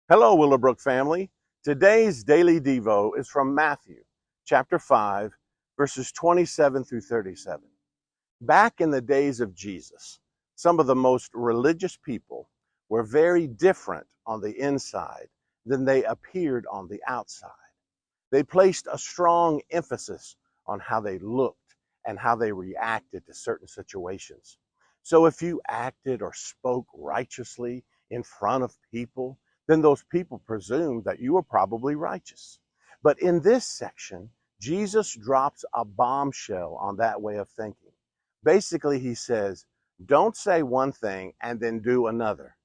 Hello, Willowbrook family. Today's daily devo is from Matthew chapter 5, verses 27 through 37. Back in the days of Jesus, some of the most religious people were very different on the inside than they appeared on the outside. They placed a strong emphasis on how they looked and how they reacted to certain situations. So if you acted or spoke righteously in front of people, then those people presumed that you were probably righteous. But in this section, Jesus drops a bombshell on that way of thinking. Basically, he says, don't say one thing and then do another.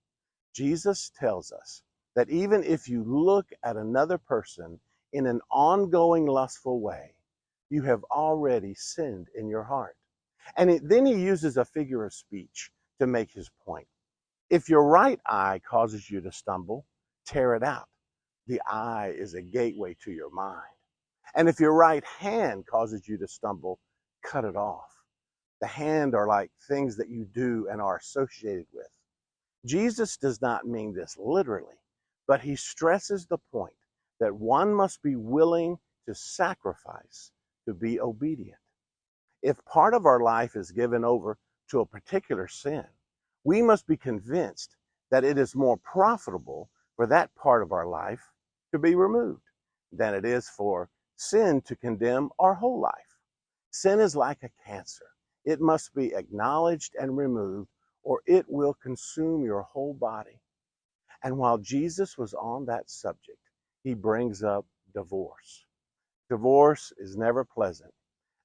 Jesus tells us that even if you look at another person in an ongoing lustful way, you have already sinned in your heart. And then he uses a figure of speech to make his point. If your right eye causes you to stumble, tear it out. The eye is a gateway to your mind. And if your right hand causes you to stumble, cut it off. The hand are like things that you do and are associated with. Jesus does not mean this literally, but he stresses the point that one must be willing to sacrifice to be obedient. If part of our life is given over to a particular sin, we must be convinced that it is more profitable for that part of our life to be removed than it is for sin to condemn our whole life. Sin is like a cancer. It must be acknowledged and removed, or it will consume your whole body. And while Jesus was on that subject, he brings up divorce. Divorce is never pleasant,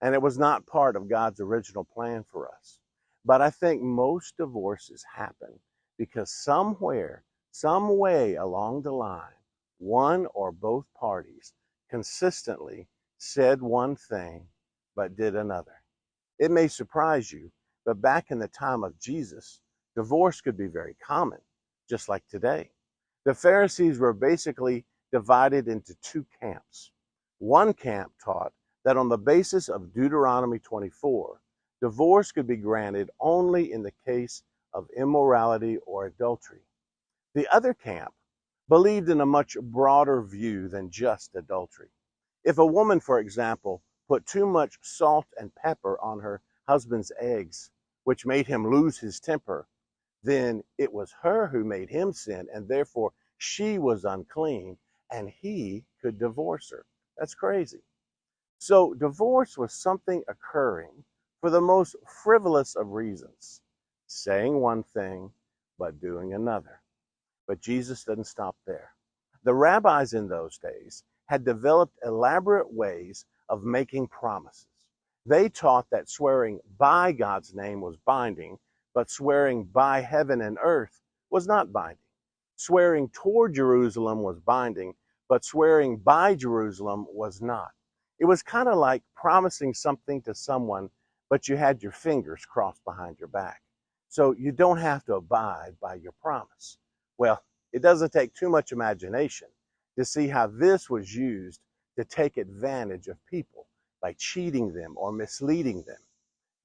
and it was not part of God's original plan for us. But I think most divorces happen because somewhere, some way along the line, one or both parties consistently said one thing but did another. It may surprise you, but back in the time of Jesus, divorce could be very common, just like today. The Pharisees were basically divided into two camps. One camp taught that on the basis of Deuteronomy 24, divorce could be granted only in the case of immorality or adultery. The other camp believed in a much broader view than just adultery. If a woman, for example, put too much salt and pepper on her husband's eggs, which made him lose his temper, then it was her who made him sin, and therefore she was unclean, and he could divorce her. That's crazy. So divorce was something occurring for the most frivolous of reasons, saying one thing but doing another. But Jesus doesn't stop there. The rabbis in those days had developed elaborate ways of making promises. They taught that swearing by God's name was binding, but swearing by heaven and earth was not binding. Swearing toward Jerusalem was binding, but swearing by Jerusalem was not. It was kind of like promising something to someone, but you had your fingers crossed behind your back. So you don't have to abide by your promise. Well, it doesn't take too much imagination to see how this was used to take advantage of people by cheating them or misleading them.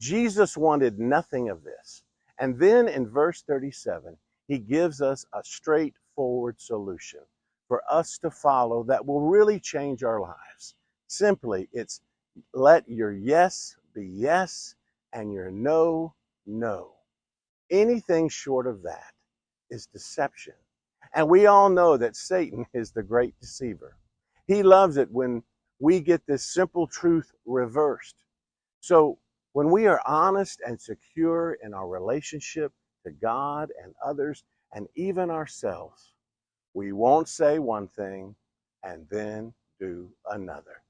Jesus wanted nothing of this. And then in verse 37, he gives us a straightforward solution for us to follow that will really change our lives. Simply, it's let your yes be yes and your no, no. Anything short of that is deception. And we all know that Satan is the great deceiver. He loves it when we get this simple truth reversed. So when we are honest and secure in our relationship to God and others and even ourselves, we won't say one thing and then do another.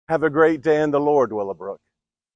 Have a great day in the Lord, Willowbrook.